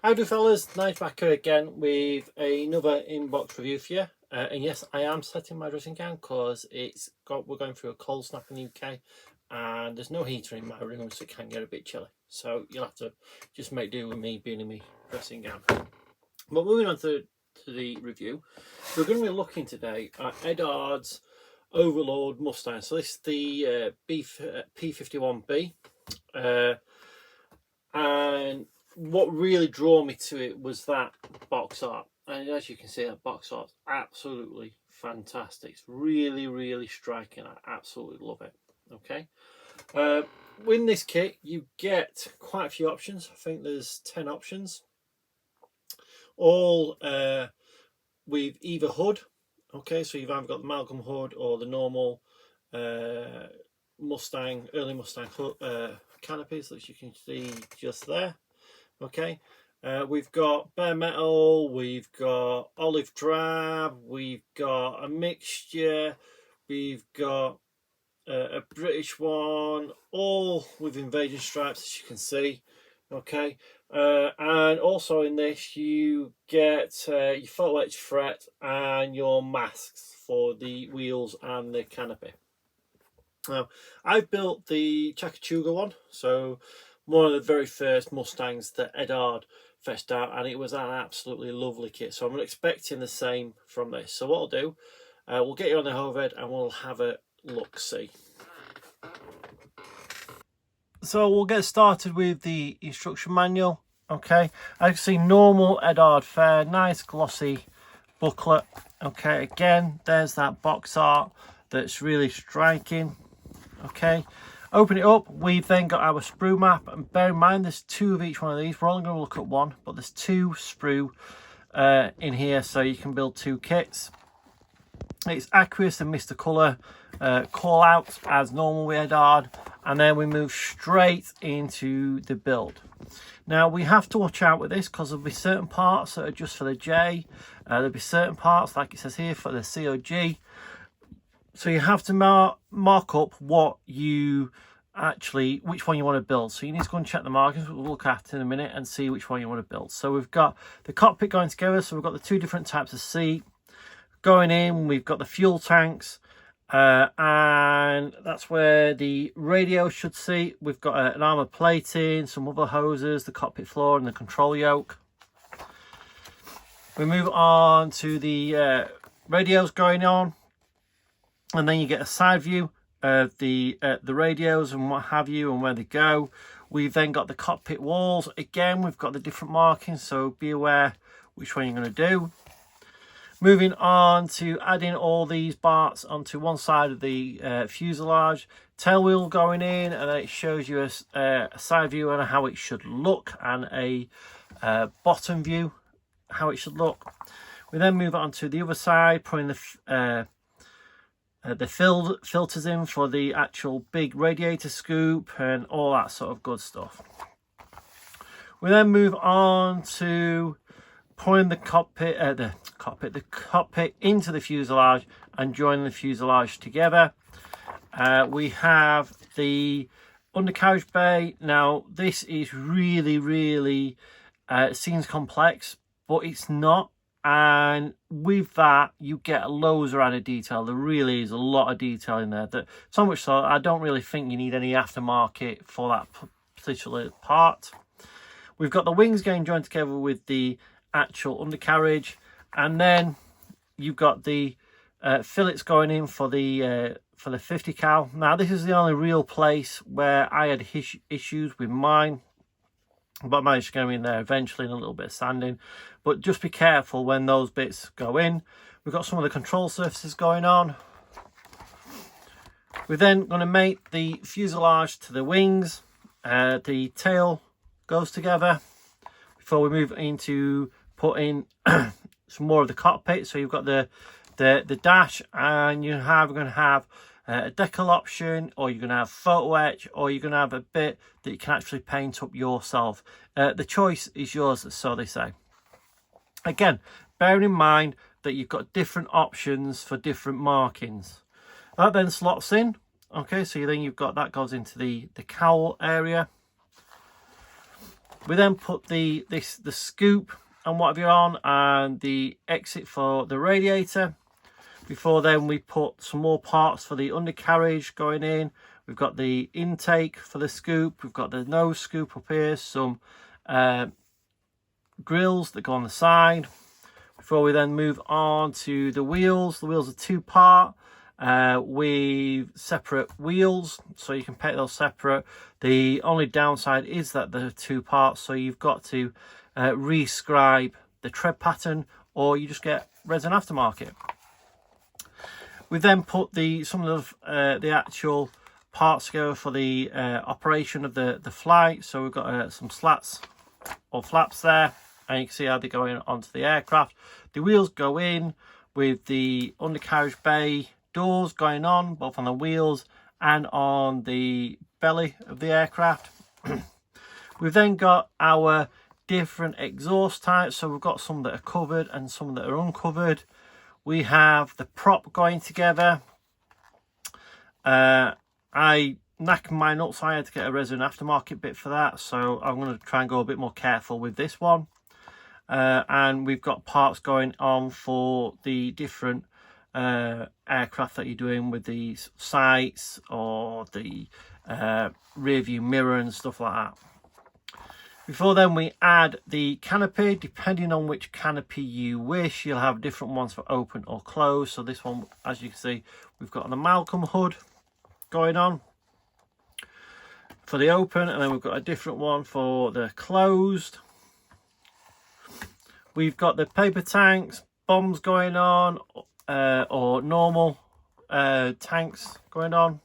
How do fellas, nice back here again with another inbox review for you. And yes, I am setting my dressing gown because we're going through a cold snap in the UK and there's no heater in my room, so it can get a bit chilly. So you'll have to just make do with me being in my dressing gown. But moving on to the review, we're going to be looking today at Eduard's Overlord Mustang. So this is the P51B. And what really drew me to it was that box art, and as you can see, that box art's absolutely fantastic. It's really, really striking. I absolutely love it. Okay, with this kit you get quite a few options. I think there's 10 options, all with either hood. Okay, so you've either got the amalgam hood or the normal Mustang, early Mustang hood, canopies, which you can see just there. Okay, we've got bare metal, we've got olive drab, we've got a mixture, we've got a British one, all with invasion stripes, as you can see. Okay, and also in this you get your photo etch fret and your masks for the wheels and the canopy. Now, I've built the Chakachuga one, so one of the very first Mustangs that Eduard fetched out, and it was an absolutely lovely kit. So I'm expecting the same from this. So what I'll do, we'll get you on the overhead and we'll have a look-see. So we'll get started with the instruction manual. Okay, as you can see, normal Eduard fare, nice glossy booklet. Okay, again, there's that box art that's really striking. Okay, open it up, we've then got our sprue map, and bear in mind there's 2 of each one of these. We're only going to look at one, but there's 2 sprue in here, so you can build 2 kits. It's aqueous and Mr. Colour call out as normal with Eduard, and then we move straight into the build. Now we have to watch out with this because there'll be certain parts that are just for the J, there'll be certain parts, like it says here, for the COG. So you have to mark up what you which one you want to build. So you need to go and check the markings, we'll look at in a minute, and see which one you want to build. So we've got the cockpit going together, so we've got the 2 different types of seat. Going in, we've got the fuel tanks, and that's where the radio should sit. We've got an armour plating, some other hoses, the cockpit floor, and the control yoke. We move on to the radios going on. And then you get a side view of the radios and what have you, and where they go. We've then got the cockpit walls. Again, we've got the different markings, so be aware which one you're going to do. Moving on to adding all these parts onto one side of the fuselage. Tail wheel going in, and then it shows you a side view and how it should look, and a bottom view, how it should look. We then move on to the other side, putting the filters in for the actual big radiator scoop and all that sort of good stuff. We then move on to putting the cockpit into the fuselage and joining the fuselage together. We have the undercarriage bay. Now this is really seems complex, but it's not. And with that you get loads of added detail. There really is a lot of detail in there, that so much so I don't really think you need any aftermarket for that particular part. We've got the wings getting joined together with the actual undercarriage, and then you've got the fillets going in for the 50 cal. Now this is the only real place where I had issues with mine, but I managed to go in there eventually, and a little bit of sanding. But just be careful when those bits go in. We've got some of the control surfaces going on. We're then going to make the fuselage to the wings. The tail goes together before we move into putting some more of the cockpit. So you've got the dash, and you're going to have a decal option, or you're going to have photo etch, or you're going to have a bit that you can actually paint up yourself. The choice is yours, so they say. Again, bearing in mind that you've got different options for different markings. That then slots in. Okay, so then you've got that goes into the cowl area. We then put the scoop and whatever on, and the exit for the radiator. Before then, we put some more parts for the undercarriage going in. We've got the intake for the scoop. We've got the nose scoop up here. Some grills that go on the side. Before we then move on to the wheels. The wheels are two-part with separate wheels, so you can paint those separate. The only downside is that they're two parts, so you've got to rescribe the tread pattern, or you just get resin aftermarket. We then put some of the actual parts together for the operation of the flight. So we've got some slats or flaps there, and you can see how they go in onto the aircraft. The wheels go in with the undercarriage bay doors going on, both on the wheels and on the belly of the aircraft. We've then got our different exhaust types. So we've got some that are covered and some that are uncovered. We have the prop going together. I knacked mine up, so I had to get a resin aftermarket bit for that. So I'm going to try and go a bit more careful with this one. And we've got parts going on for the different aircraft that you're doing with the sights or the rear view mirror and stuff like that. Before then, we add the canopy. Depending on which canopy you wish, you'll have different ones for open or closed. So this one, as you can see, we've got an amalgam hood going on for the open, and then we've got a different one for the closed. We've got the paper tanks, bombs going on, or normal tanks going on.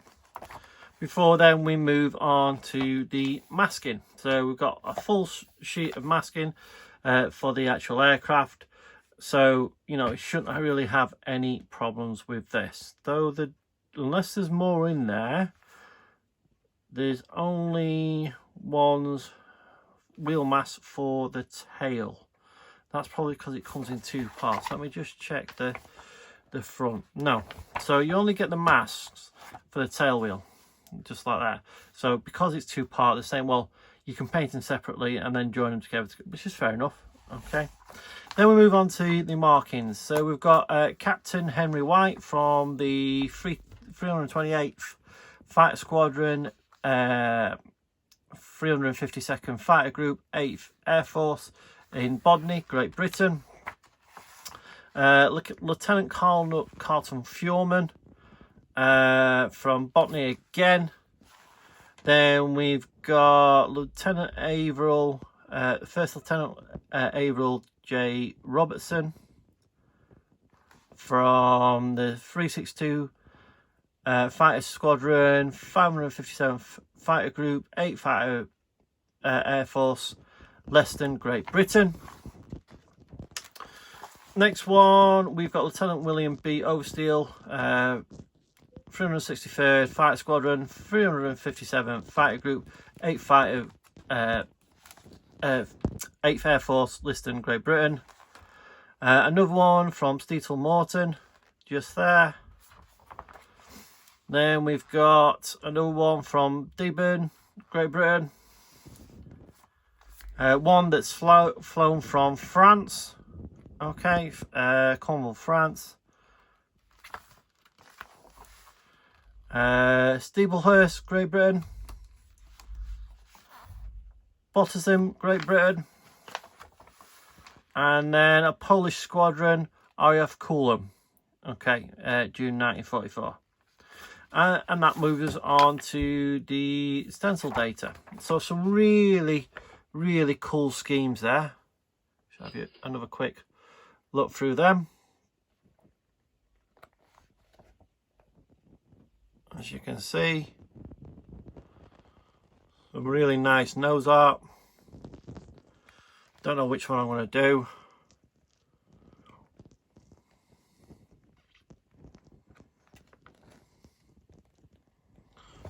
Before then, we move on to the masking. So we've got a full sheet of masking for the actual aircraft. So, you know, it shouldn't really have any problems with this. Though, unless there's more in there, there's only one wheel mask for the tail. That's probably because it comes in two parts. Let me just check the front. No. So you only get the masks for the tail wheel. Just like that. So because it's two part, they're saying, well, you can paint them separately and then join them together, which is fair enough. Okay, then we move on to the markings. So we've got Captain Henry White from the 328th Fighter Squadron, 352nd Fighter Group, 8th Air Force in Bodney, Great Britain. Lieutenant Carlton Fjorman from Botany again. Then we've got Lieutenant Averill, First Lieutenant Averill J. Robertson from the 362 Fighter Squadron, 557th Fighter Group, 8th Fighter Air Force, Leicester, Great Britain. Next one, we've got Lieutenant William B. Oversteel, 363rd Fighter Squadron, 357th Fighter Group, 8th Air Force, Liston, Great Britain. Another one from Steetle Morton, just there. Then we've got another one from Dearborn, Great Britain. One that's flown from France. Okay, Cornwall, France. Steeplehurst, Great Britain. Bottism, Great Britain. And then a Polish squadron, RAF Coulomb. Okay, June 1944. And that moves us on to the stencil data. So some really, really cool schemes there. Should have you another quick look through them. As you can see, some really nice nose art. Don't know which one I'm going to do.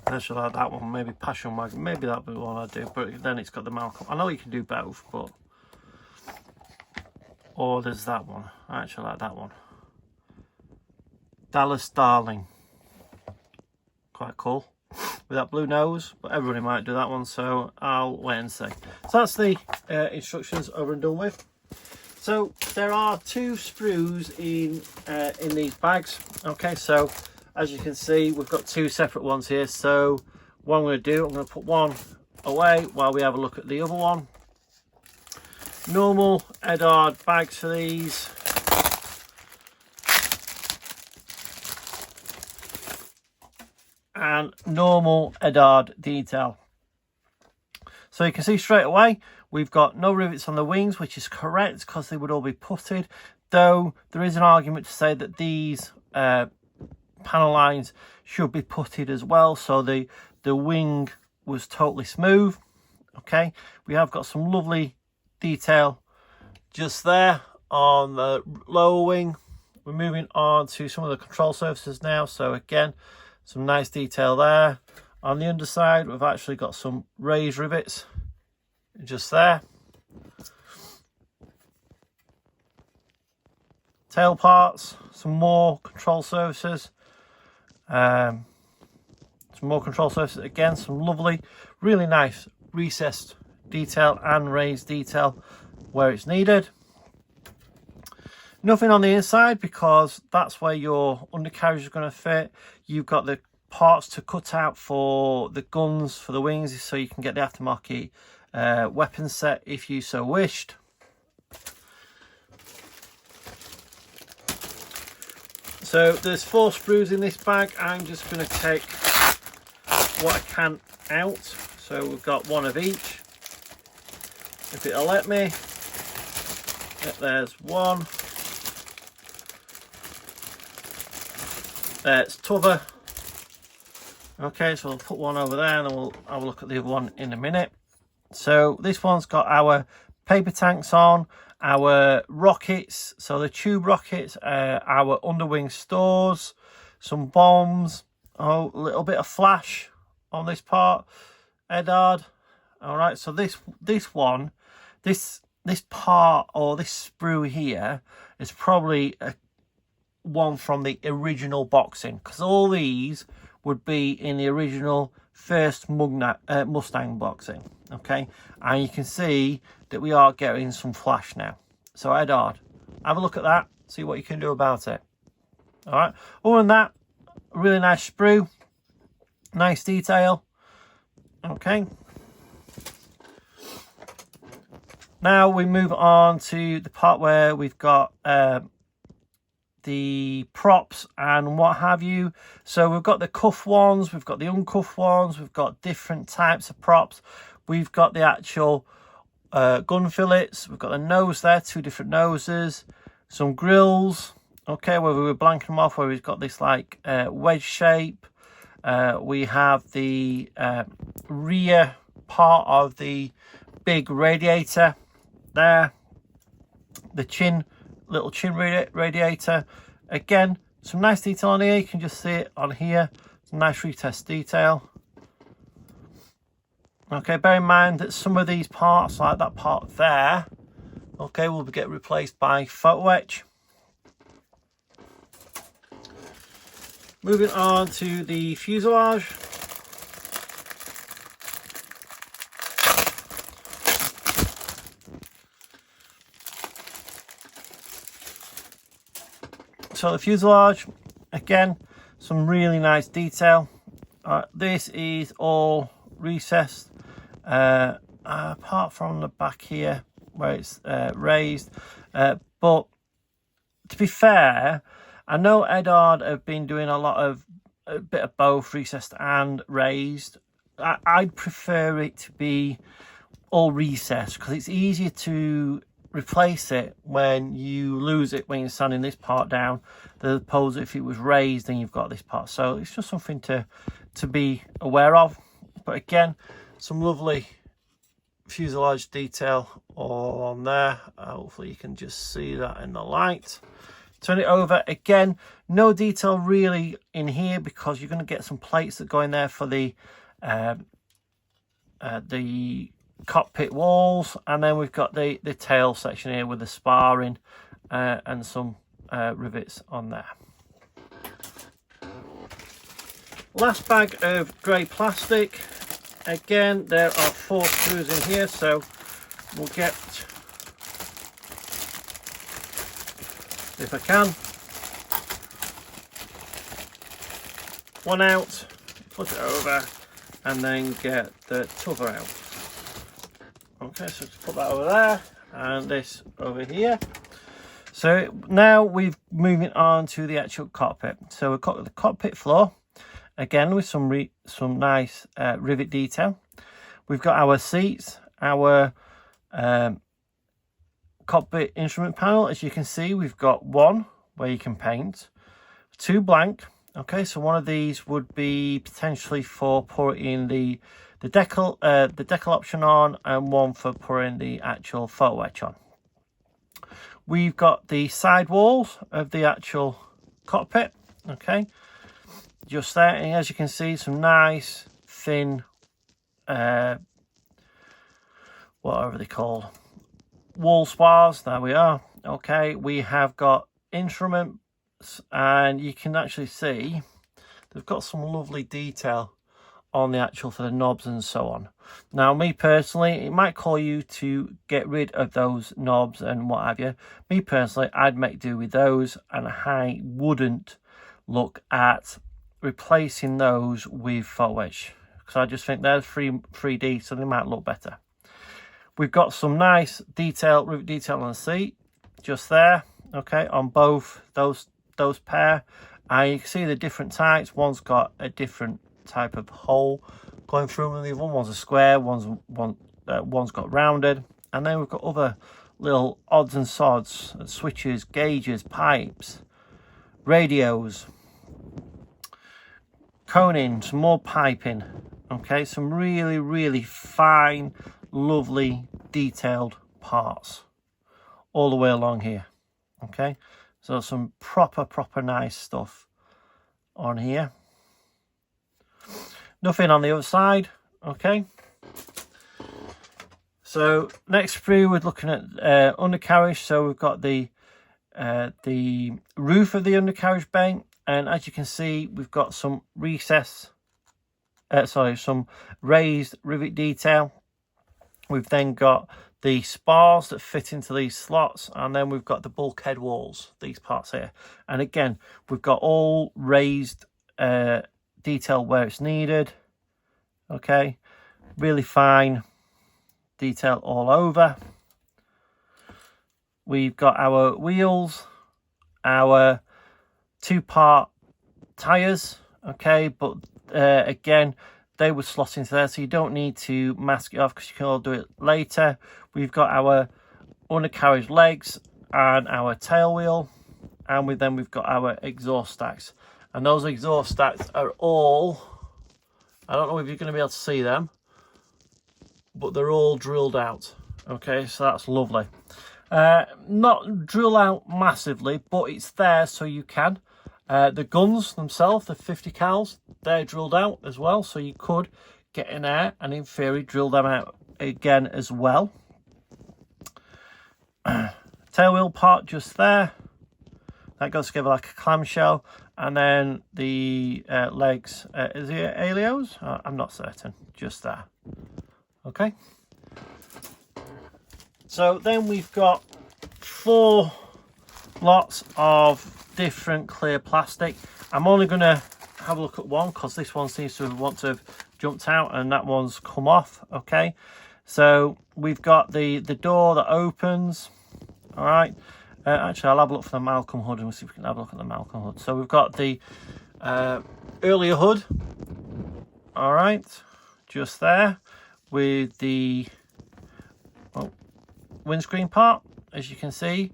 I should like that one, maybe Passion Wagon, maybe that'll be the one I do, but then it's got the Malcolm. I know you can do both, but... Or there's that one, I actually like that one. Dallas Darling. Quite cool. with that blue nose, but everybody might do that one, so I'll wait and see. So that's the instructions over and done with. So there are 2 sprues in these bags. Okay, so as you can see, we've got 2 separate ones here. So what I'm going to do, I'm going to put one away while we have a look at the other one. Normal Eduard bags for these. And normal Eduard detail. So you can see straight away we've got no rivets on the wings, which is correct because they would all be putted, though there is an argument to say that these panel lines should be putted as well, so the wing was totally smooth. Okay, we have got some lovely detail just there on the lower wing. We're moving on to some of the control surfaces now, so again, some nice detail there. On the underside, we've actually got some raised rivets just there. Tail parts, some more control surfaces. Some more control surfaces again, some lovely, really nice recessed detail and raised detail where it's needed. Nothing on the inside because that's where your undercarriage is going to fit. You've got the parts to cut out for the guns, for the wings, so you can get the aftermarket weapon set if you so wished. So there's 4 sprues in this bag. I'm just going to take what I can out. So we've got 1 of each, if it'll let me. Yep, there's 1. There's t'other. Okay, so we'll put 1 over there and then we'll have a look at the other one in a minute. So this one's got our paper tanks on, our rockets, so the tube rockets, our underwing stores, some bombs, a little bit of flash on this part, Eduard. All right, so this part, or this sprue here, is probably one from the original boxing, because all these would be in the original first Mustang boxing. Okay, and you can see that we are getting some flash now. So Eduard, have a look at that, see what you can do about it. All right, other than that, a really nice sprue, nice detail. Okay, now we move on to the part where we've got the props and what have you. So we've got the cuff ones, we've got the uncuffed ones, we've got different types of props. We've got the actual gun fillets, we've got the nose there, 2 different noses, some grills, okay, where we were blanking them off, where we've got this like wedge shape. We have the rear part of the big radiator there, the little chin radiator. Again, some nice detail on here, you can just see it on here, some nice retest detail. Okay, bear in mind that some of these parts, like that part there, okay, will get replaced by photo etch. Moving on to the fuselage. So the fuselage, again, some really nice detail. This is all recessed, apart from the back here where it's raised. But to be fair, I know Eduard have been doing a bit of both recessed and raised. I'd prefer it to be all recessed because it's easier to replace it when you lose it when you're sanding this part down, as opposed to if it was raised and you've got this part. So it's just something to be aware of. But again, some lovely fuselage detail all on there. Hopefully you can just see that in the light. Turn it over. Again, no detail really in here because you're going to get some plates that go in there for the cockpit walls, and then we've got the tail section here with the sparring and some rivets on there. Last bag of grey plastic. Again, there are 4 screws in here, so we'll get, if I can, one out, put it over, and then get the t'other out. Okay, so just put that over there, and this over here. So now we're moving on to the actual cockpit. So we've got the cockpit floor, again with some nice rivet detail. We've got our seats, our cockpit instrument panel. As you can see, we've got one where you can paint, 2 blank. Okay, so one of these would be potentially for putting the decal option on, and one for putting the actual photo etch on. We've got the side walls of the actual cockpit. Okay, just there, and as you can see, some nice thin whatever they call, wall spars. There we are. Okay, we have got instruments, and you can actually see they've got some lovely detail on the actual for the knobs and so on. Now, me personally, it might call you to get rid of those knobs and what have you. Me personally, I'd make do with those, and I wouldn't look at replacing those with photo etch, because I just think they're 3D, so they might look better. We've got some nice rivet detail on the seat, just there. Okay, on both those pair, and you can see the different types. One's got a different type of hole going through them. The other one's a square, one's got rounded, and then we've got other little odds and sods, switches, gauges, pipes, radios, coning, some more piping. Okay, some really fine, lovely, detailed parts all the way along here. Okay, so some proper nice stuff on here. Nothing on the other side. Okay, so next through we're looking at undercarriage. So we've got the roof of the undercarriage bay, and as you can see, we've got some some raised rivet detail. We've then got the spars that fit into these slots, and then we've got the bulkhead walls, these parts here. And again, we've got all raised detail where it's needed. Okay, really fine detail all over. We've got our wheels, our 2-part tires. Okay, but again, they would slot into there, so you don't need to mask it off, because you can all do it later. We've got our undercarriage legs and our tail wheel, and we've got our exhaust stacks. And those exhaust stacks are all, I don't know if you're going to be able to see them, but they're all drilled out. Okay, so that's lovely. Not drill out massively, but it's there so you can. The guns themselves, the 50 cals, they're drilled out as well, so you could get in there and in theory drill them out again as well. Tailwheel part just there, that goes together like a clamshell, and then the legs, is it alios? I'm not certain, just there. Okay, so then we've got 4 lots of different clear plastic. I'm only going to have a look at one, because this one seems to want to have jumped out and that one's come off. Okay, so we've got the door that opens. All right, actually I'll have a look for the Malcolm hood and we'll see if we can have a look at the Malcolm hood. So we've got the earlier hood, all right, just there, with the windscreen part. As you can see,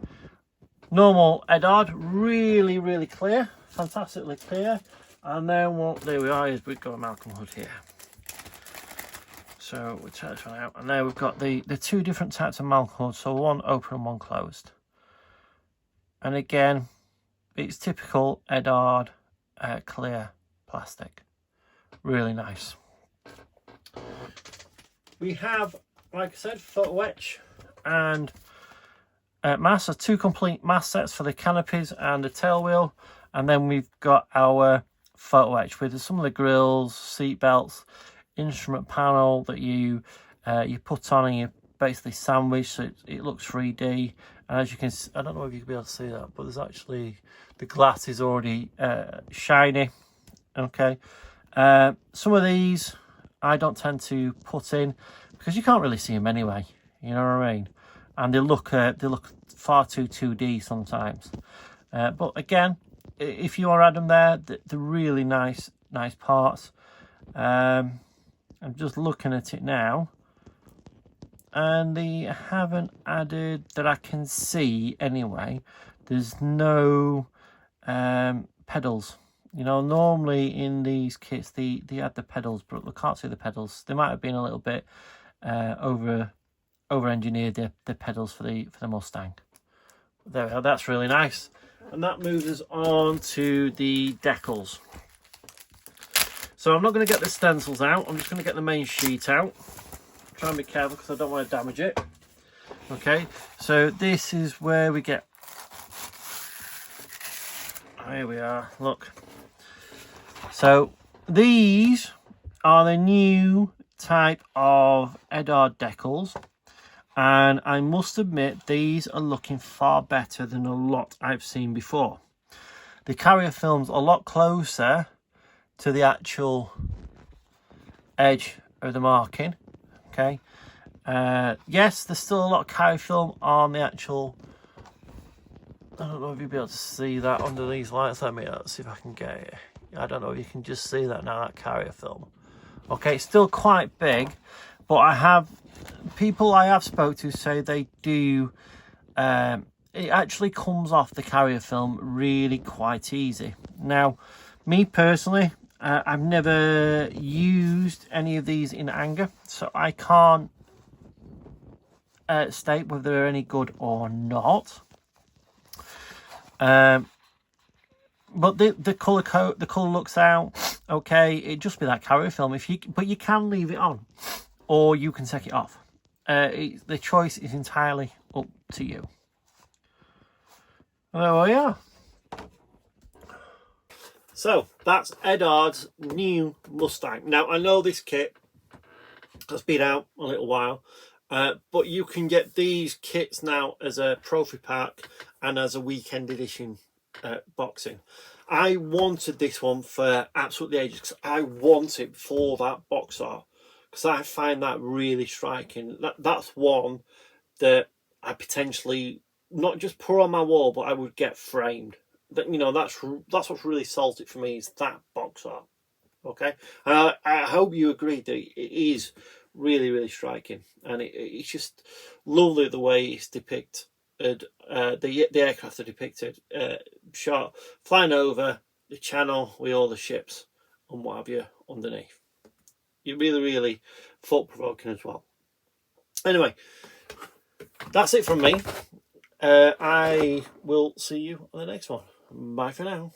normal Eduard, really clear, fantastically clear. And then there we are, is we've got a Malcolm hood here. So we take this one out, and there we've got the 2 different types of Malcolm hoods, so one open and one closed. And again, it's typical Eduard clear plastic, really nice. We have, like I said, photo etch and mask, so 2 complete mask sets for the canopies and the tail wheel. And then we've got our photo etched with some of the grills, seat belts, instrument panel that you put on and you basically sandwich so it looks 3D. And as you can see, I don't know if you can be able to see that, but there's actually, the glass is already shiny. Okay, some of these I don't tend to put in because you can't really see them anyway, you know what I mean, and they look far too 2D sometimes. But again, if you want to add them there, they're really nice parts. I'm just looking at it now, and they haven't added, that I can see anyway, there's no pedals. You know, normally in these kits they add the pedals, but we can't see the pedals. They might have been a little bit over engineered the pedals for the Mustang. There we are, that's really nice. And that moves us on to the decals. So I'm not going to get the stencils out, I'm just going to get the main sheet out. Try and be careful because I don't want to damage it. Okay, so this is where we get, here we are, look. So these are the new type of Eduard decals, and I must admit these are looking far better than a lot I've seen before. The carrier film's a lot closer to the actual edge of the marking. Okay, yes, there's still a lot of carrier film on the actual, I don't know if you'll be able to see that under these lights. Let me see if I can get it. I don't know if you can just see that now, that carrier film. Okay, it's still quite big, but I have people I have spoke to say they do, it actually comes off the carrier film really quite easy. Now, me personally, I've never used any of these in anger, so I can't state whether they're any good or not. But the colour looks out okay. It'd just be that carrier film. But you can leave it on, or you can take it off. The choice is entirely up to you. There we are. So that's Eduard's new Mustang. Now I know this kit has been out a little while, but you can get these kits now as a trophy pack and as a weekend edition boxing. I wanted this one for absolutely ages because I want it for that box art, because I find that really striking. That's one that I potentially not just put on my wall, but I would get framed. That, you know, that's what's really sold it for me, is that box art. Okay, and I hope you agree that it is really, really striking, and it's just lovely the way it's depicted. The aircraft are depicted, shot flying over the channel with all the ships and what have you underneath. You're really, really thought-provoking as well. Anyway, that's it from me. I will see you on the next one. Bye for now.